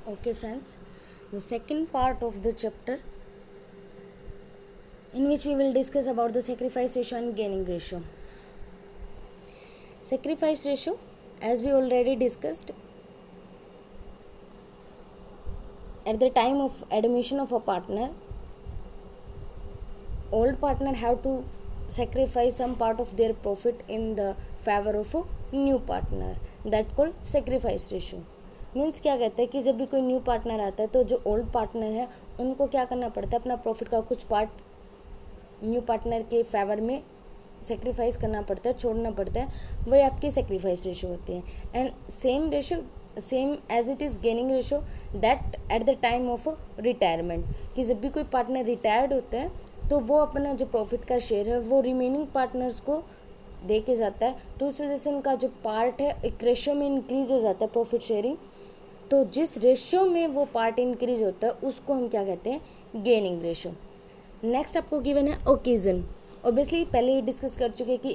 Okay, friends, the second part of the chapter in which we will discuss about the sacrifice ratio and gaining ratio. Sacrifice ratio, as we already discussed, at the time of admission of a partner, old partner have to sacrifice some part of their profit in the favor of a new partner. That called sacrifice ratio. Means क्या कहते हैं कि जब भी कोई new partner आता है तो जो ओल्ड पार्टनर है उनको क्या करना पड़ता है, अपना प्रॉफिट का कुछ पार्ट न्यू पार्टनर के फेवर में सेक्रीफाइस करना पड़ता है, छोड़ना पड़ता है. वही आपकी सेक्रीफाइस रेशो होती है. And same ratio same as it is gaining ratio that at the time of retirement, कि जब भी कोई पार्टनर रिटायर्ड होता है तो वो अपना जो प्रॉफिट का शेयर है वो रिमेनिंग पार्टनर्स को दे के जाता है. तो उस वजह से उनका जो पार्ट है एक रेशियो में इंक्रीज हो जाता है प्रॉफिट शेयरिंग. तो जिस रेशियो में वो पार्ट इंक्रीज होता है उसको हम क्या कहते हैं, गेनिंग रेशियो. नेक्स्ट आपको गिवन है ओकेजन. ऑब्वियसली पहले ही डिस्कस कर चुके कि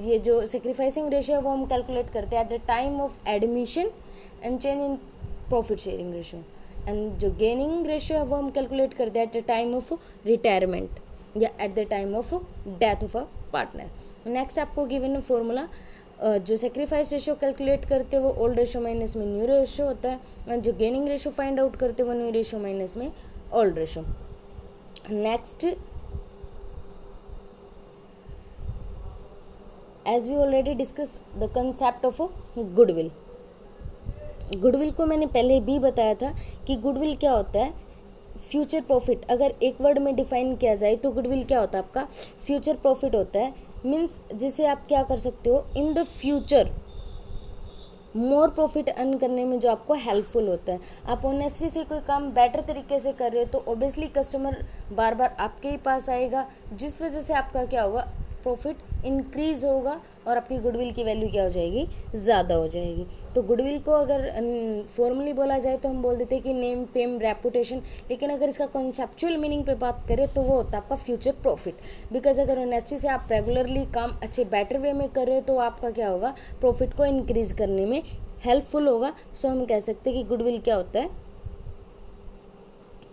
ये जो सेक्रीफाइसिंग रेशियो है वो हम कैलकुलेट करते हैं at the time of admission and change in profit sharing ratio. And जो गेनिंग रेशियो है वो हम कैलकुलेट करते हैं at the time of retirement या at the time of death of a partner. Next आपको गिवन है फॉर्मूला. जो सेक्रीफाइस रेशियो कैलकुलेट करते हैं वो ओल्ड रेशियो माइनस में न्यू रेशियो होता है. और जो गेनिंग रेशियो फाइंड आउट करते हैं वो न्यू रेशियो माइनस में old ratio. Next, as we already discuss the concept of goodwill. Goodwill को मैंने पहले भी बताया था कि गुडविल क्या होता है, फ्यूचर प्रॉफिट. अगर एक वर्ड में डिफाइन किया जाए तो गुडविल क्या होता है, आपका फ्यूचर प्रॉफिट होता है. मीन्स जिसे आप क्या कर सकते हो, in the future more profit earn करने में जो आपको हेल्पफुल होता है. आप ऑनेस्टली से कोई काम बेटर तरीके से कर रहे हो तो ऑब्वियसली कस्टमर बार बार आपके ही पास आएगा, जिस वजह से आपका क्या होगा, प्रॉफिट इंक्रीज होगा और आपकी गुडविल की वैल्यू क्या हो जाएगी, ज़्यादा हो जाएगी. तो गुडविल को अगर फॉर्मली बोला जाए तो हम बोल देते हैं कि नेम, फेम, रेपुटेशन. लेकिन अगर इसका कॉन्सेप्चुअल मीनिंग पे बात करें तो वो होता है आपका फ्यूचर प्रॉफिट. बिकॉज अगर ऑनेस्टी से आप रेगुलरली काम अच्छे बेटर वे में कर रहे हो तो आपका क्या होगा, प्रॉफिट को इंक्रीज करने में हेल्पफुल होगा. सो हम कह सकते हैं कि गुडविल क्या होता है,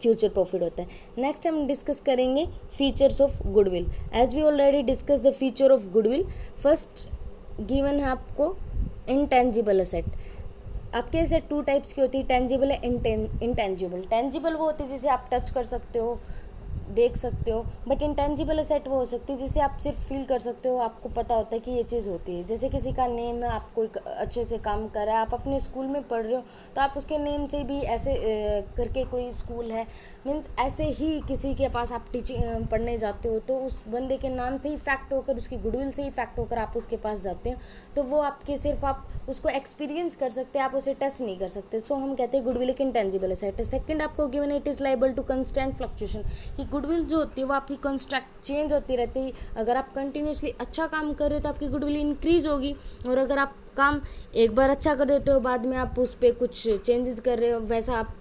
फ्यूचर प्रॉफिट होता है. नेक्स्ट हम डिस्कस करेंगे features of goodwill. As we already discuss the feature of goodwill. First given है आपको इंटेंजिबल असेट. आपके एसेट टू टाइप्स की होती है, टेंजिबल है, इंटेंजिबल. टेंजिबल वो होती है जिसे आप टच कर सकते हो, देख सकते हो. बट इंटेंजिबल असेट वो हो सकती है जिसे आप सिर्फ फील कर सकते हो, आपको पता होता है कि ये चीज़ होती है. जैसे किसी का नेम है, आप कोई अच्छे से काम कर रहा है, आप अपने स्कूल में पढ़ रहे हो तो आप उसके नेम से भी ऐसे करके कोई स्कूल है, मीन्स ऐसे ही किसी के पास आप टीचिंग पढ़ने जाते हो तो उस बंदे के नाम से ही फैक्ट होकर, उसकी गुडविल से ही फैक्ट होकर आप उसके पास जाते हैं. तो वो आपके सिर्फ आप उसको एक्सपीरियंस कर सकते हैं, आप उसे टच नहीं कर सकते. सो हम कहते हैं गुडविल एक इंटेंजिबल असेट है. सेकंड आपको given it is liable to constant fluctuation, कि गुडविल जो होती है वो आपकी कंस्ट्रक्ट चेंज होती रहती है. अगर आप कंटिन्यूसली अच्छा काम कर रहे हो तो आपकी गुडविल इंक्रीज होगी, और अगर आप काम एक बार अच्छा कर देते हो बाद में आप उस पर कुछ चेंजेस कर रहे हो, वैसा आप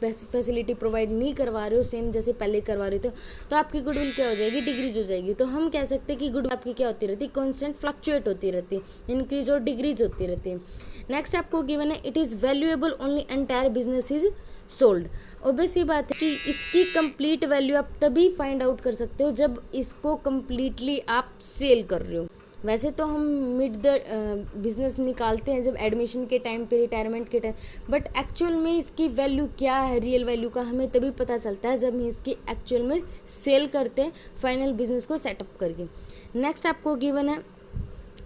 फैसिलिटी प्रोवाइड नहीं करवा रहे हो सेम जैसे पहले करवा रहे थे, तो आपकी गुडविल क्या हो जाएगी, डिक्रीज हो जाएगी. तो हम कह सकते हैं कि गुडविल आपकी क्या होती रहती है, कॉन्स्टेंट फ्लक्चुएट होती रहती है, इंक्रीज और डिक्रीज होती रहती है. नेक्स्ट आपको गिवन है it is valuable only entire business is sold. Obvious ही बात है कि इसकी कंप्लीट वैल्यू आप तभी फाइंड आउट कर सकते हो जब इसको कंप्लीटली आप सेल कर रहे हो. वैसे तो हम मिड द बिजनेस निकालते हैं जब एडमिशन के टाइम पे, रिटायरमेंट के टाइम, बट एक्चुअल में इसकी वैल्यू क्या है, रियल वैल्यू का हमें तभी पता चलता है जब हम इसकी एक्चुअल में सेल करते हैं फाइनल बिजनेस को सेटअप करके. नेक्स्ट आपको गिवन है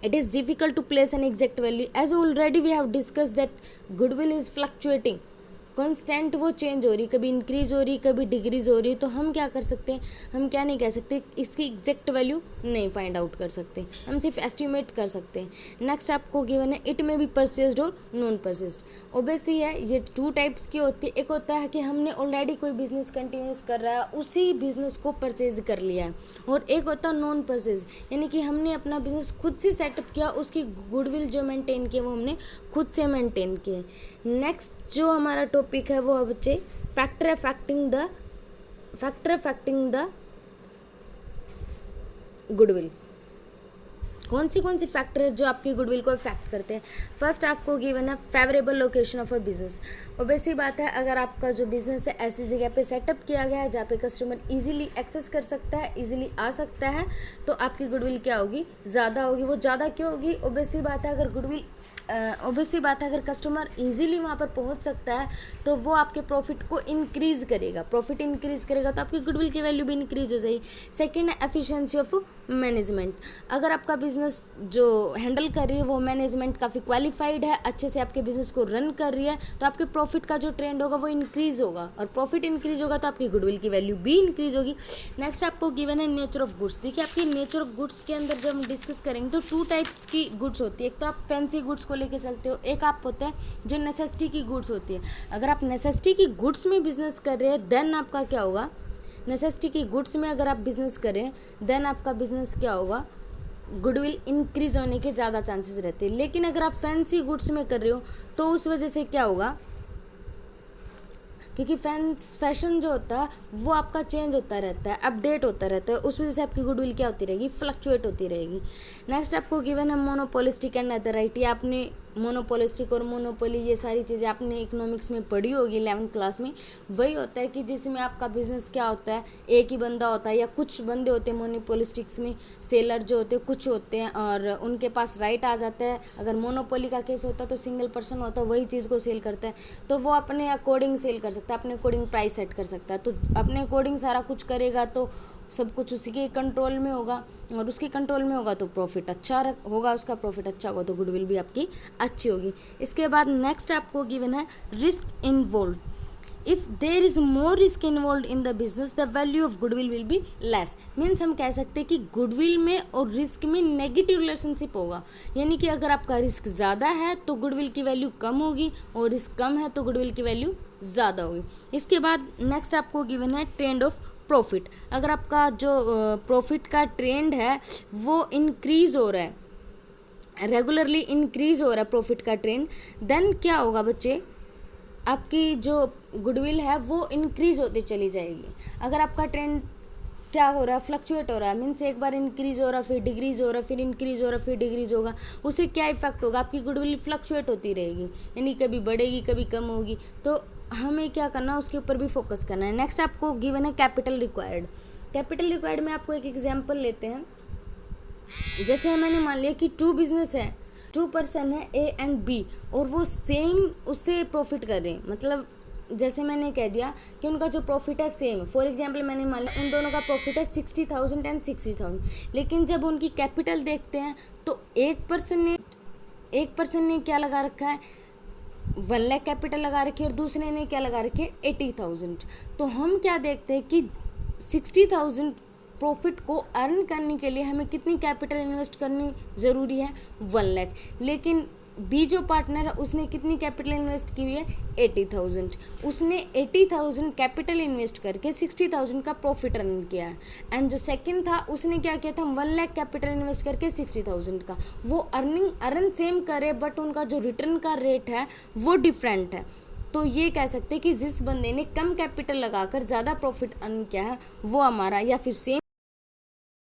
it is difficult to place an exact value. As already we have discussed that goodwill is fluctuating, constant वो चेंज हो रही, कभी इंक्रीज हो रही, कभी डिक्रीज हो रही. तो हम क्या कर सकते हैं, हम क्या नहीं कह सकते, इसकी एग्जैक्ट वैल्यू नहीं फाइंड आउट कर सकते, हम सिर्फ एस्टिमेट कर सकते हैं. नेक्स्ट आपको गिवन है इट में बी परचेज्ड और नॉन परचेज्ड. ऑब्वियसली है ये टू टाइप्स की होती है. एक होता है कि हमने ऑलरेडी कोई बिजनेस कंटिन्यूस कर रहा है, उसी बिजनेस को परचेज कर लिया है. और एक होता है नॉन परचेज, यानी कि हमने अपना बिजनेस खुद से सेटअप किया, उसकी गुडविल जो मेंटेन किया वो हमने खुद से मेंटेन किए. नेक्स्ट जो हमारा टॉपिक है वो है बच्चे फैक्टर अफेक्टिंग द गुडविल. कौन सी फैक्टर है जो आपकी गुडविल को इफेक्ट करते हैं। फर्स्ट आपको गिवन है favourable location of a business. Obvious सी बात है, अगर आपका जो बिजनेस है ऐसी जगह पे सेटअप किया गया है जहाँ पे कस्टमर इजीली एक्सेस कर सकता है, इजीली आ सकता है, तो आपकी गुडविल क्या होगी, ज़्यादा होगी। वो ज़्यादा क्यों होगी, ऑब्वियस सी बात है, अगर कस्टमर इजीली वहाँ पर पहुँच सकता है तो वो आपके प्रॉफिट को इंक्रीज़ करेगा, प्रॉफिट इंक्रीज़ करेगा तो आपकी गुडविल की वैल्यू भी इंक्रीज हो जाएगी। सेकेंड है एफिशिएंसी ऑफ मैनेजमेंट। अगर आपका बिजनेस जो हैंडल कर रही है वो मैनेजमेंट काफ़ी क्वालिफाइड है, अच्छे से आपके बिजनेस को रन कर रही है, तो आपके प्रॉफिट का जो ट्रेंड होगा वो इंक्रीज़ होगा, और प्रॉफिट इंक्रीज होगा तो आपकी गुडविल की वैल्यू भी इंक्रीज होगी। नेक्स्ट आपको गिवन है नेचर ऑफ गुड्स। देखिए आपकी नेचर ऑफ गुड्स के अंदर जब हम डिस्कस करेंगे तो 2 टाइप्स की गुड्स होती है। एक तो आप फैंसी गुड्स को लेके चलते हो, एक आप होता है जो नेसेसिटी की गुड्स होती है। अगर आप नेसेसिटी की गुड्स में बिजनेस कर रहे हैं देन आपका क्या होगा, नेसेसिटी की गुड्स में अगर आप बिजनेस करें देन आपका बिजनेस क्या होगा, गुडविल इंक्रीज होने के ज़्यादा चांसेस रहते हैं। लेकिन अगर आप फैंसी गुड्स में कर रहे हो तो उस वजह से क्या होगा, क्योंकि फैशन जो होता है वो आपका चेंज होता रहता है, अपडेट होता रहता है, उस वजह से आपकी गुडविल क्या होती रहेगी, फ्लक्चुएट होती रहेगी। नेक्स्ट आपको गिवन है मोनोपोलिस्टिक एंड अथॉरिटी। आपने मोनोपोलिस्टिक और मोनोपोली ये सारी चीज़ें आपने इकोनॉमिक्स में पढ़ी होगी 11th क्लास में। वही होता है कि जिसमें आपका बिजनेस क्या होता है, एक ही बंदा होता है या कुछ बंदे होते हैं मोनोपोलिस्टिक्स में, सेलर जो होते हैं कुछ होते हैं और उनके पास राइट आ जाता है। अगर मोनोपोली का केस होता है तो सिंगल पर्सन होता है, वही चीज़ को सेल करता है, तो वो अपने अकॉर्डिंग सेल कर सकता है, अपने अकॉर्डिंग प्राइस सेट कर सकता है। तो अपने अकॉर्डिंग सारा कुछ करेगा तो सब कुछ उसी के कंट्रोल में होगा, और उसके कंट्रोल में होगा तो प्रॉफिट अच्छा होगा, उसका प्रॉफिट अच्छा होगा तो गुडविल भी आपकी अच्छी होगी। इसके बाद नेक्स्ट आपको गिवन है risk involve. If there is more risk involve in the business the value of goodwill will be less. Means हम कह सकते हैं कि गुडविल में और रिस्क में नेगेटिव रिलेशनशिप होगा, यानी कि अगर आपका रिस्क ज़्यादा है तो गुडविल की वैल्यू कम होगी, और रिस्क कम है तो गुडविल की वैल्यू ज़्यादा होगी। इसके बाद नेक्स्ट आपको गिवन है ट्रेंड ऑफ प्रॉफिट। अगर आपका जो प्रॉफिट का ट्रेंड है वो इंक्रीज हो रहा है, रेगुलरली इंक्रीज हो रहा है प्रॉफिट का ट्रेंड, देन क्या होगा बच्चे, आपकी जो गुडविल है वो इंक्रीज होती चली जाएगी। अगर आपका ट्रेंड क्या हो रहा है, फ्लक्चुएट हो रहा है, मीन्स एक बार इंक्रीज हो रहा फिर डिक्रीज हो रहा फिर इंक्रीज हो रहा फिर डिक्रीज होगा, उससे क्या इफेक्ट होगा, आपकी गुडविल फ्लक्चुएट होती रहेगी, यानी कभी बढ़ेगी कभी कम होगी। तो हमें क्या करना है, उसके ऊपर भी फोकस करना है। नेक्स्ट आपको गिवन है कैपिटल रिक्वायर्ड। कैपिटल रिक्वायर्ड में आपको एक एग्जांपल लेते हैं। जैसे मैंने मान लिया कि 2 बिजनेस है, 2 पर्सन है A एंड B, और वो सेम उससे प्रॉफिट कर रहे हैं। मतलब जैसे मैंने कह दिया कि उनका जो प्रॉफिट है सेम, फॉर एग्जांपल मैंने मान लिया उन दोनों का प्रॉफिट है 60,000 एंड 60,000, लेकिन जब उनकी कैपिटल देखते हैं तो एक पर्सन ने क्या लगा रखा है, 1 लाख कैपिटल लगा रखी है, और दूसरे ने क्या लगा रखी है 80,000। तो हम क्या देखते हैं कि 60,000 प्रॉफिट को अर्न करने के लिए हमें कितनी कैपिटल इन्वेस्ट करनी ज़रूरी है, 1 लाख। लेकिन बी जो पार्टनर है उसने कितनी कैपिटल इन्वेस्ट की हुई है, 80,000। उसने 80,000 कैपिटल इन्वेस्ट करके 60,000 का प्रॉफिट अर्न किया है। एंड जो सेकंड था उसने क्या किया था, 1 लाख कैपिटल इन्वेस्ट करके 60,000 का। वो अर्न सेम करे बट उनका जो रिटर्न का रेट है वो डिफरेंट है। तो ये कह सकते हैं कि जिस बंदे ने कम कैपिटल लगाकर ज़्यादा प्रॉफिट अर्न किया है वो हमारा, या फिर सेम